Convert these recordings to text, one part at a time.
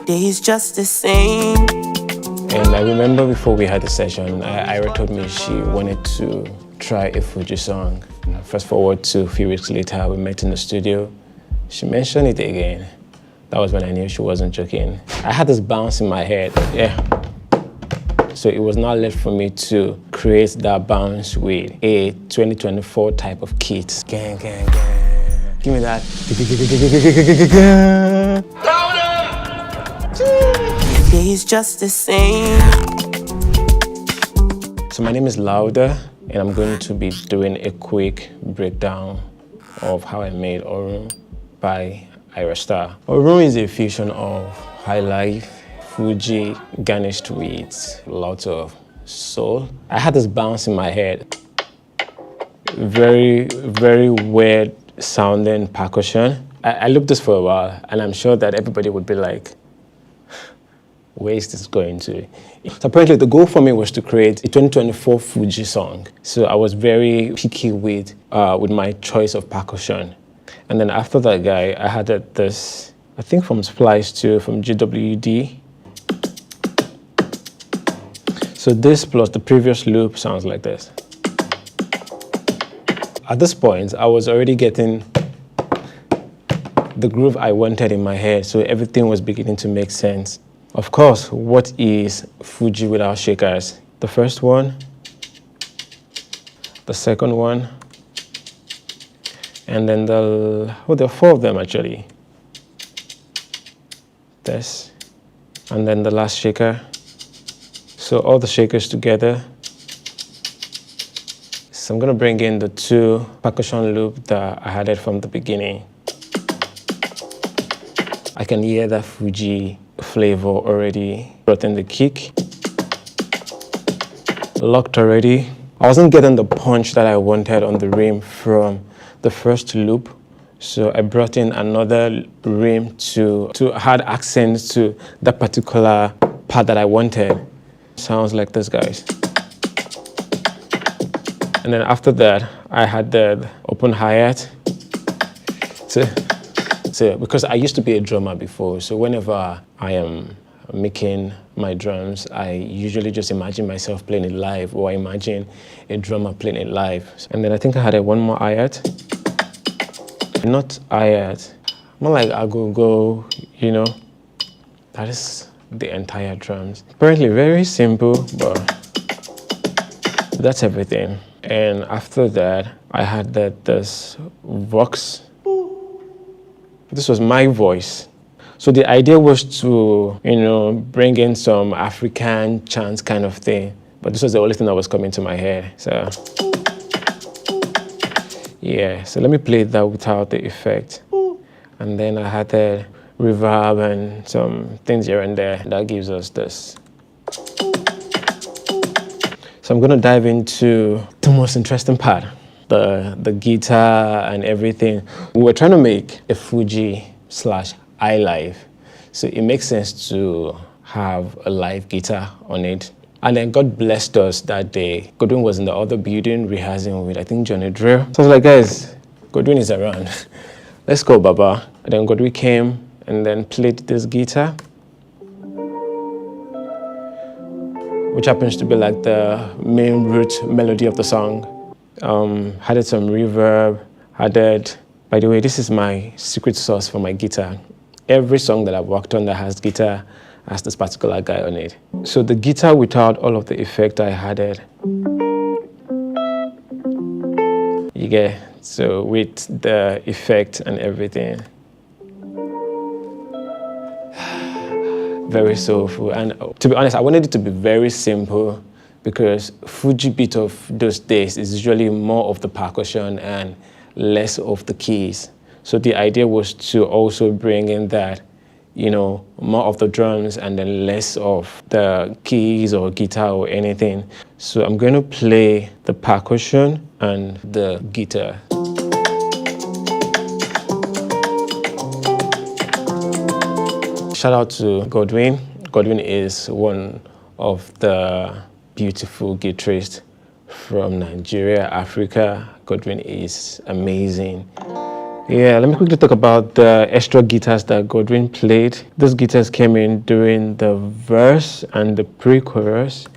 day's just the same. And I remember before we had the session, Ira told me she wanted to try a Fuji song. Fast forward to a few weeks later, we met in the studio. She mentioned it again. That was when I knew she wasn't joking. I had this bounce in my head, yeah. So it was not left for me to create that bounce with a 2024 type of kit. Gang, gang, gang. Give me that. Your day's just the same. So my name is Louder, and I'm going to be doing a quick breakdown of how I made Orun by Ira Star. Orun is a fusion of high life, Fuji, garnished with lots of soul. I had this bounce in my head. Very, very weird sounding percussion. I looked this for a while, and I'm sure that everybody would be like, where is this going to? So apparently the goal for me was to create a 2024 Fuji song. So I was very picky with my choice of percussion. And then after that guy, I had this, I think from Splice 2, from GWD. So this plus the previous loop sounds like this. At this point, I was already getting the groove I wanted in my head, so everything was beginning to make sense. Of course, what is Fuji without shakers? The first one, the second one, and then there are four of them actually. This, and then the last shaker. So all the shakers together. So I'm gonna bring in the two percussion loop that I had it from the beginning. I can hear that Fuji flavor already. Brought in the kick. Locked already. I wasn't getting the punch that I wanted on the rim from the first loop. So I brought in another rim to add accents to that particular part that I wanted. Sounds like this, guys. And then after that, I had the open hi-hat. So because I used to be a drummer before, so whenever I am making my drums, I usually just imagine myself playing it live, or I imagine a drummer playing it live. And then I think I had one more hi-hat. Not hi-hat, more like go, you know. That is the entire drums. Apparently very simple, but that's everything. And after that, I had this Vox. This was my voice. So the idea was to, you know, bring in some African chants kind of thing. But this was the only thing that was coming to my head. So yeah, so let me play that without the effect. And then I had the reverb and some things here and there. That gives us this. So I'm gonna dive into the most interesting part. The guitar and everything. We were trying to make a Fuji / iLive. So it makes sense to have a live guitar on it. And then God blessed us that day. Godwin was in the other building rehearsing with, I think, Johnny Drill. So I was like, guys, Godwin is around. Let's go, Baba. And then Godwin came and then played this guitar, which happens to be like the main root melody of the song. Added some reverb, by the way, this is my secret sauce for my guitar. Every song that I've worked on that has guitar has this particular guy on it. So the guitar without all of the effect I added. You get, so with the effect and everything. Very soulful, and to be honest, I wanted it to be very simple because Fuji beat of those days is usually more of the percussion and less of the keys. So the idea was to also bring in that, you know, more of the drums and then less of the keys or guitar or anything. So I'm going to play the percussion and the guitar. Shout out to Godwin. Godwin is one of the beautiful guitarists from Nigeria, Africa. Godwin is amazing. Yeah, let me quickly talk about the extra guitars that Godwin played. Those guitars came in during the verse and the pre-chorus.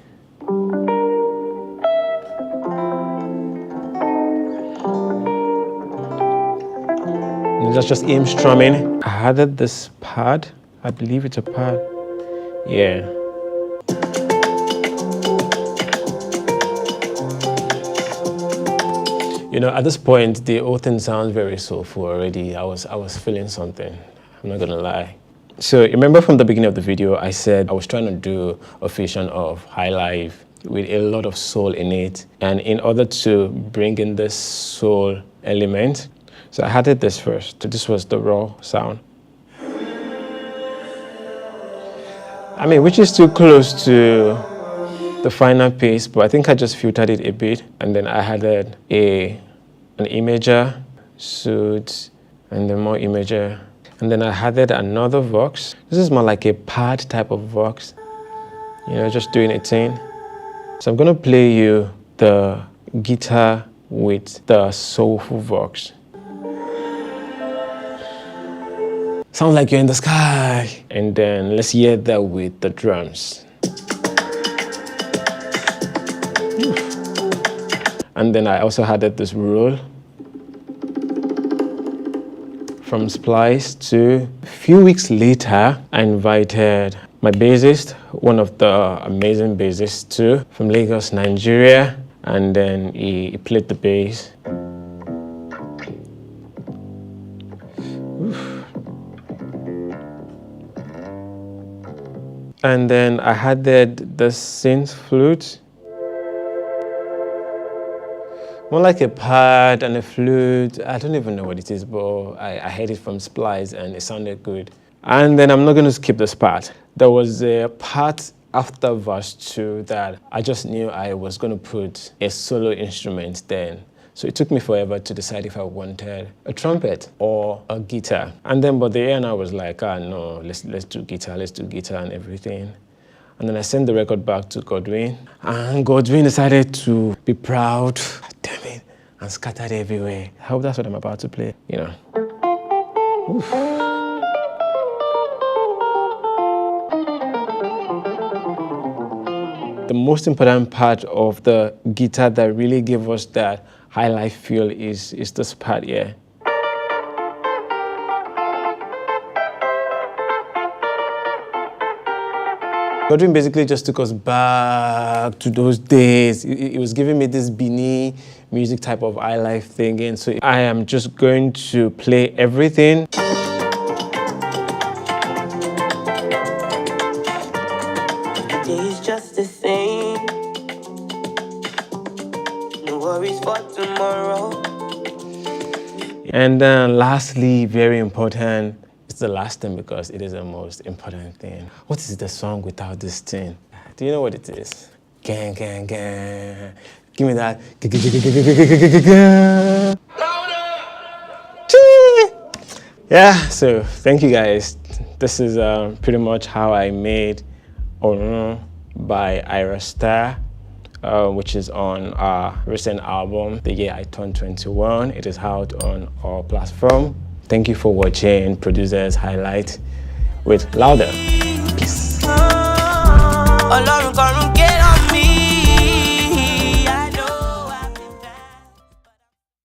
And that's just him strumming. I added this pad. I believe it's a pad. Yeah. You know, at this point, the whole thing sounds very soulful already. I was feeling something. I'm not gonna lie. So remember from the beginning of the video, I said I was trying to do a fusion of high life with a lot of soul in it. And in order to bring in this soul element, so I added this first. So this was the raw sound. I mean, which is too close to the final piece, but I think I just filtered it a bit, and then I added an imager, suit, and then more imager, and then I added another vox. This is more like a pad type of vox, you know, just doing a thing. So I'm gonna play you the guitar with the soulful vox. Sounds like you're in the sky. And then let's hear that with the drums. And then I also added this roll from Splice to. A few weeks later, I invited my bassist, one of the amazing bassists too, from Lagos, Nigeria, and then he played the bass. And then I added the synth flute. More like a pad and a flute. I don't even know what it is, but I heard it from Splice and it sounded good. And then I'm not going to skip this part. There was a part after verse 2 that I just knew I was going to put a solo instrument then. So it took me forever to decide if I wanted a trumpet or a guitar. And then by the end I was like, no, let's do guitar and everything. And then I sent the record back to Godwin, and Godwin decided to be proud, damn it, and scattered everywhere. I hope that's what I'm about to play, you know. Oof. The most important part of the guitar that really gave us that high life feel is this part here. Godwin basically just took us back to those days. It was giving me this Beanie music type of high life thing, and so I am just going to play everything. Today's just the same. No worries for tomorrow. And then lastly, very important, it's the last thing because it is the most important thing. What is the song without this thing? Do you know what it is? Gang, gang, gang. Give me that. Yeah, so thank you guys. This is pretty much how I made Orun by Ira Star, which is on our recent album, The Year I Turned 21. It is out on all platforms. Thank you for watching Producers Highlight with Louder. Peace.